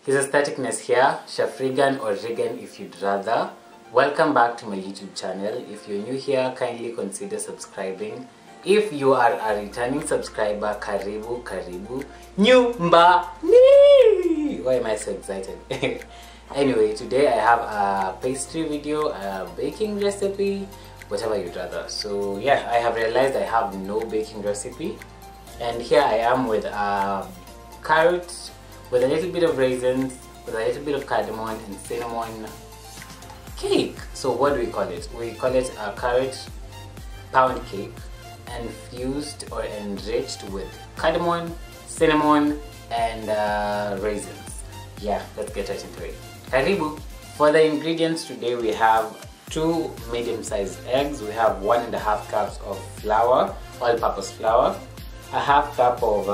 His aestheticness here, Chef Regan or Regan if you'd rather. Welcome back to my YouTube channel. If you're new here, kindly consider subscribing. If you are a returning subscriber, karibu, karibu. Nyumbani! Why am I so excited? Anyway, today I have a pastry video, a baking recipe, whatever you'd rather. So yeah, I have realized I have no baking recipe. And here I am with a carrot, with a little bit of raisins, with a little bit of cardamom and cinnamon cake. So what do we call it? We call it a carrot pound cake, infused or enriched with cardamom, cinnamon and raisins. Yeah, let's get right into it. Karibu! For the ingredients today, we have 2 medium-sized eggs. We have 1.5 cups of flour, all-purpose flour, a half cup of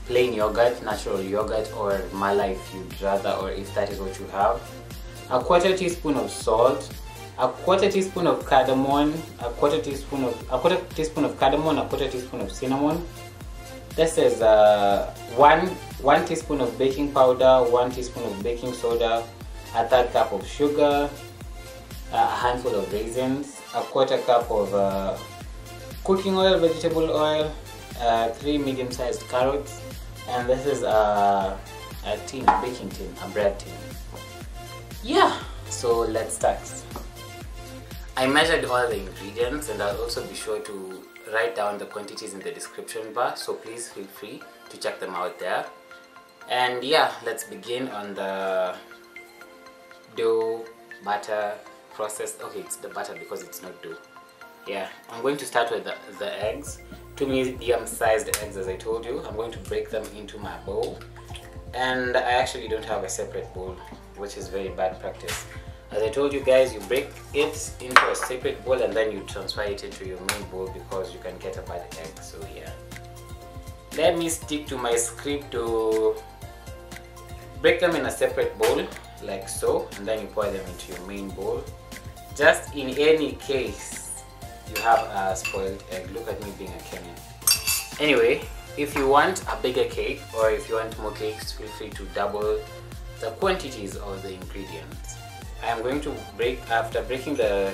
plain yogurt, natural yogurt or mala if you'd rather, or if that is what you have, a quarter teaspoon of salt, a quarter teaspoon of cardamom, a quarter teaspoon of cardamom, a quarter teaspoon of cinnamon. This is 1 teaspoon of baking powder, 1 teaspoon of baking soda, a third cup of sugar, a handful of raisins, a quarter cup of cooking oil, vegetable oil, 3 medium-sized carrots, and this is a tin, a baking tin, a bread tin. Yeah, so let's start. I measured all the ingredients, and I'll also be sure to write down the quantities in the description bar, so please feel free to check them out there. And yeah, let's begin on the dough batter process. Okay, it's the batter because it's not dough. Yeah, I'm going to start with the eggs. 2 medium-sized eggs, as I told you. I'm going to break them into my bowl, and I actually don't have a separate bowl, which is very bad practice. As I told you guys, you break it into a separate bowl and then you transfer it into your main bowl because you can get a bad egg. So yeah, let me stick to my script to break them in a separate bowl like so, and then you pour them into your main bowl. Just in any case you have a spoiled egg. Look at me being a Kenyan. Anyway, if you want a bigger cake or if you want more cakes, feel free to double the quantities of the ingredients. I am going to after breaking the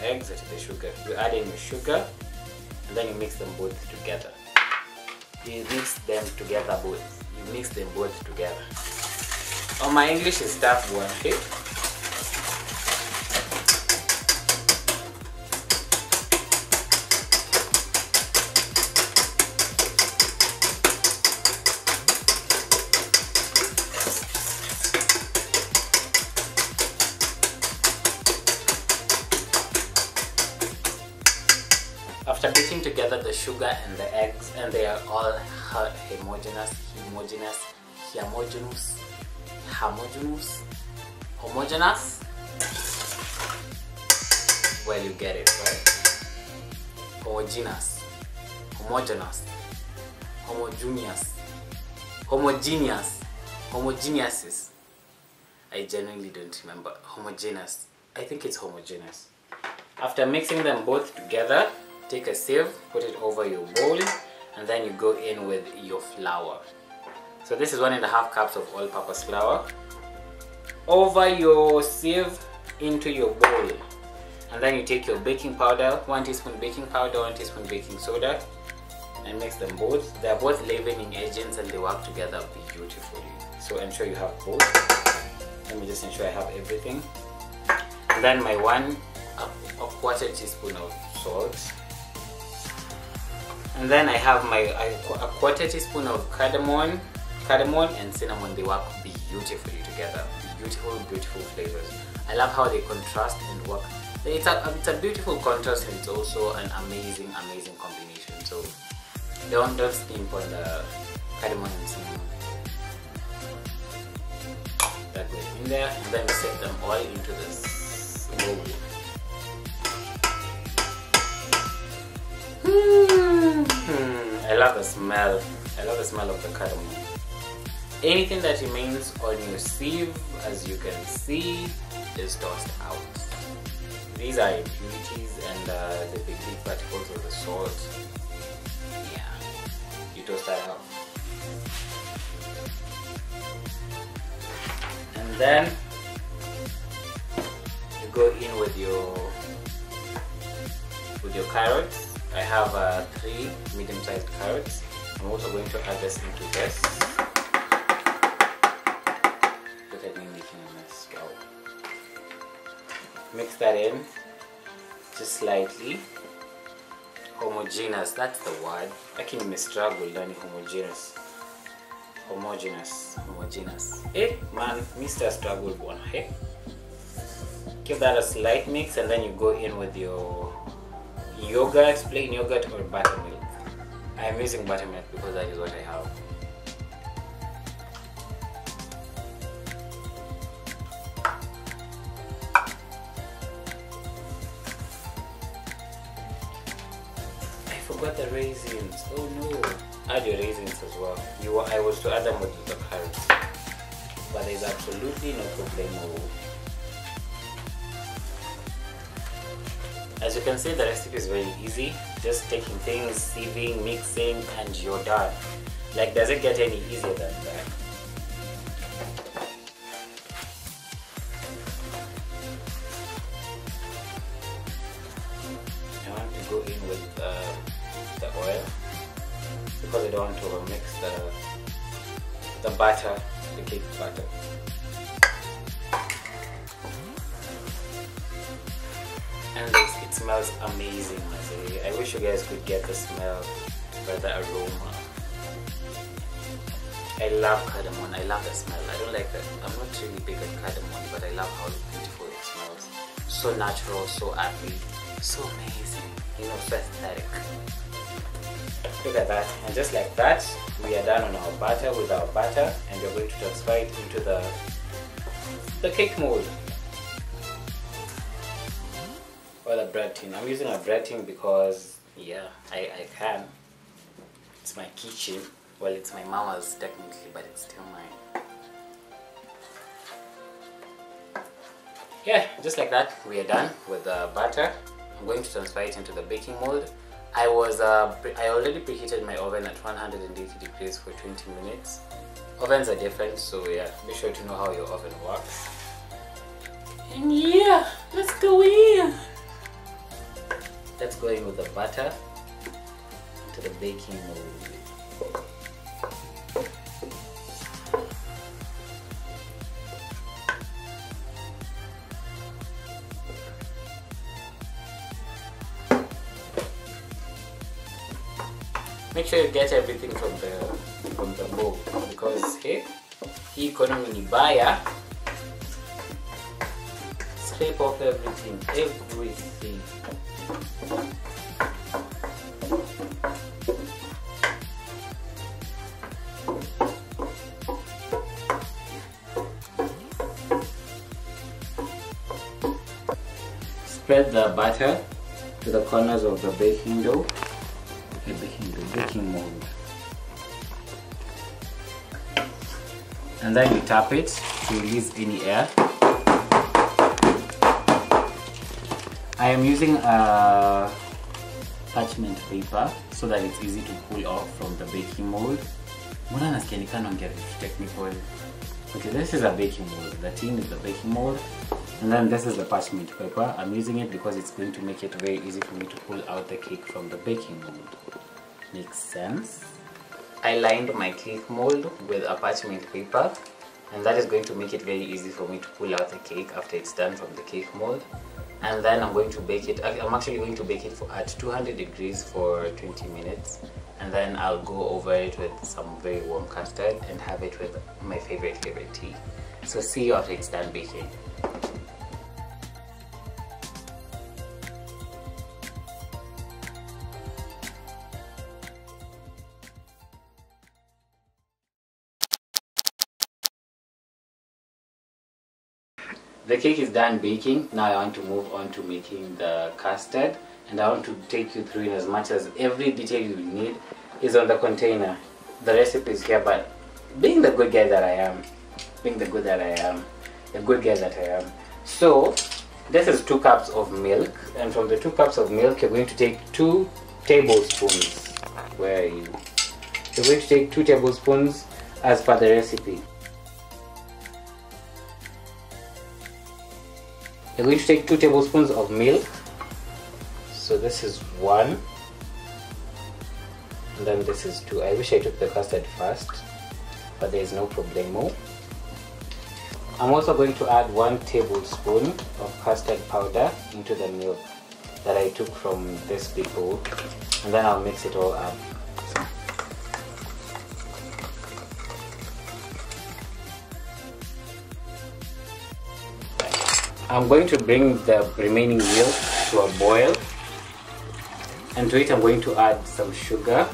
eggs into the sugar. You add in your sugar and then you mix them both together. You mix them together both. You mix them both together. Oh, my English is tough one, okay? After beating together the sugar and the eggs, and they are all homogeneous. Well, you get it, right? Homogeneous. I genuinely don't remember. Homogeneous. I think it's homogeneous. After mixing them both together, take a sieve, put it over your bowl, and then you go in with your flour. So this is 1.5 cups of all-purpose flour. Over your sieve into your bowl. And then you take your baking powder, 1 teaspoon baking powder, 1 teaspoon baking soda, and mix them both. They are both leavening agents and they work together beautifully. So ensure you have both. Let me just ensure I have everything. And then my a quarter teaspoon of salt. And then I have a quarter teaspoon of cardamom and cinnamon. They work beautifully together. Beautiful flavors. I love how they contrast and work. It's a beautiful contrast, and it's also an amazing combination. So don't skimp on the cardamom and cinnamon. That goes in there, and then we set them all into this bowl. I love the smell. I love the smell of the cardamom. Anything that remains on your sieve, as you can see, is tossed out. These are impurities and the big particles of the salt. Yeah, you toast that out. then you go in with your carrots. I have 3 medium-sized carrots. I'm also going to add this into this. Look at me making a mess. Wow. Mix that in just slightly. Homogeneous, that's the word. Lakini nimestruggle ndani homogeneous. Homogeneous. Eh, man, Mr. Struggle one. Hey. Give that a slight mix and then you go in with your yogurt, plain yogurt or buttermilk. I am using buttermilk because that is what I have. I forgot the raisins. Oh no. Add your raisins as well. I was to add them with the carrots. But there's absolutely no problem. As you can see, the recipe is very easy. Just taking things, sieving, mixing, and you're done. Like, does it get any easier than that? I want to go in with the oil because I don't want to mix the butter, the cake batter. And it smells amazing. I wish you guys could get the smell or the aroma. I love cardamom. I love the smell. I don't like that. I'm not really big on cardamom, but I love how beautiful it smells. So natural, so earthy, so amazing. You know, so aesthetic. Look at that. And just like that, we are done on our batter with our batter, and we're going to transfer it into the cake mold. Or the bread tin. I'm using a bread tin because, yeah, I can. It's my kitchen. Well, it's my mama's technically, but it's still mine. Yeah, just like that, we are done with the batter. I'm going to transfer it into the baking mold. I already preheated my oven at 180 degrees for 20 minutes. Ovens are different, so yeah, be sure to know how your oven works. And yeah, let's go in. Let's go in with the butter into the baking mold. Make sure you get everything from the bowl, because hey, hii economy ni baya. Scrape off everything. Spread the batter to the corners of the baking dough. Baking mold, and then you tap it to release any air. I am using a parchment paper so that it's easy to pull off from the baking mold. Technical. Okay, this is a baking mold. The tin is the baking mold, and then this is the parchment paper. I'm using it because it's going to make it very easy for me to pull out the cake from the baking mold. Makes sense. I lined my cake mold with a parchment paper, and that is going to make it very easy for me to pull out the cake after it's done from the cake mold. And then I'm going to bake it. I'm actually going to bake it at 200 degrees for 20 minutes, and then I'll go over it with some very warm custard and have it with my favorite tea. So see you after it's done baking. The cake is done baking. Now I want to move on to making the custard, and I want to take you through in as much as every detail you need is on the container. The recipe is here, but being the good guy that I am, so this is 2 cups of milk, and from the 2 cups of milk you're going to take 2 tablespoons. Where are you? You're going to take 2 tablespoons as per the recipe. You're going to take 2 tablespoons of milk. So this is 1, and then this is 2. I wish I took the custard first, but there is no problemo. I'm also going to add 1 tablespoon of custard powder into the milk that I took from this big bowl, and then I'll mix it all up. I'm going to bring the remaining milk to a boil, and to it I'm going to add some sugar.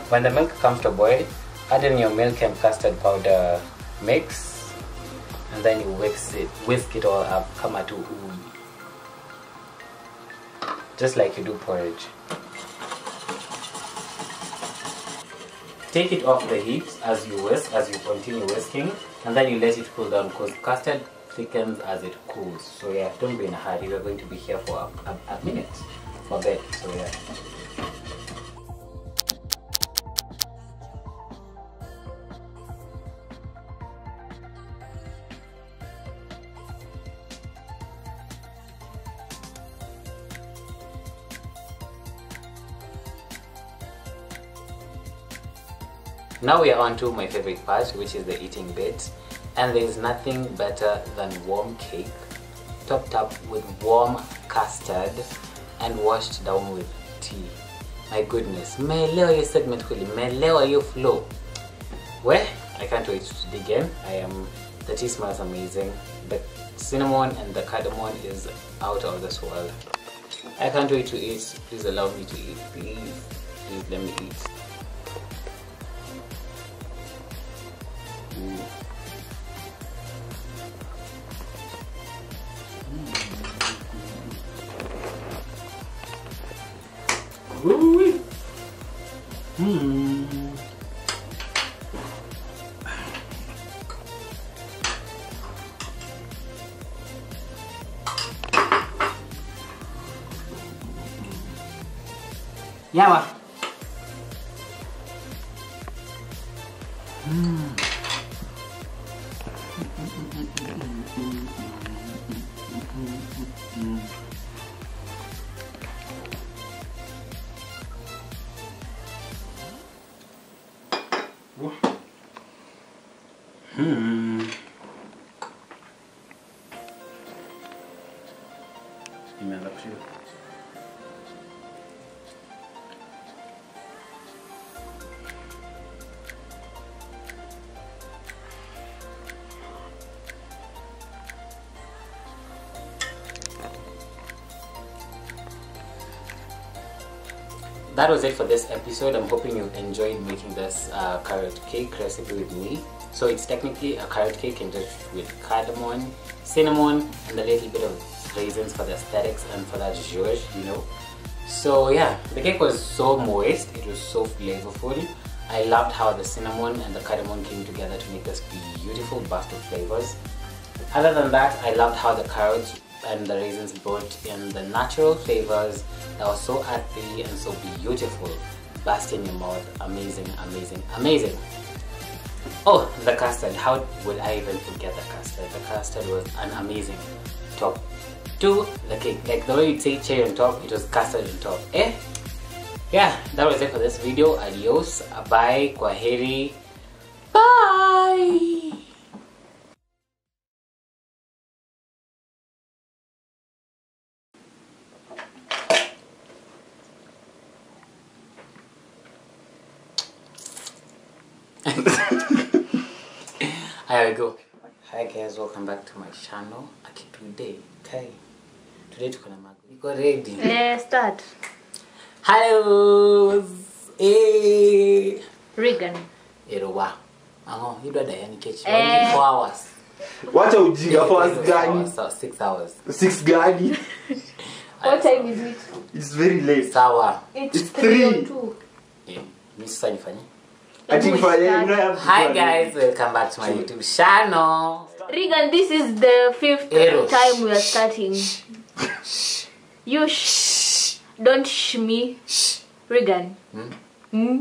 When the milk comes to boil, add in your milk and custard powder mix, and then you whisk it all up, kama tu uji, just like you do porridge. Take it off the heat as you continue whisking, and then you let it cool down, because custard thickens as it cools. So yeah, don't be in a hurry. We're going to be here for a minute for bed. So yeah. Now we are on to my favorite part, which is the eating bit, and there is nothing better than warm cake topped up with warm custard and washed down with tea. My goodness, melewa your segment kweli, melewa your flow. Well, I can't wait to dig in. The tea smells amazing. The cinnamon and the cardamom is out of this world. I can't wait to eat. Please allow me to eat. Please let me eat. Yawa. That was it for this episode. I'm hoping you enjoyed making this carrot cake recipe with me. So it's technically a carrot cake enriched with cardamom, cinnamon, and a little bit of raisins for the aesthetics and for that zhuzh, you know. So yeah, the cake was so moist, it was so flavorful. I loved how the cinnamon and the cardamom came together to make this beautiful burst of flavors. Other than that, I loved how the carrots and the raisins brought in the natural flavors that was so earthy and so beautiful, burst in your mouth. Amazing, amazing, amazing. Oh, the custard. How would I even forget the custard? The custard was an amazing top to the cake. Like the way you'd say cherry on top, it was custard on top. Eh? Yeah, that was it for this video. Adios. Bye. Kwaheri. Bye. Here we go. Hi guys, welcome back to my channel. Today tuko na mago. Iko ready? Start. Hello. Regan. Erowa. You do that in kitchen. Only 4 hours. What a ujinga for us gani? 6 hours. 6 gani? What time is it? It's very late. Sawa. It's 3. Two. Mimi sasa nifanye. Ati fanya, you know, I have to Hi do guys, welcome back to my YouTube channel. Regan, this is the 5th Eros. time we are starting. You don't shh me. Regan. Hmm?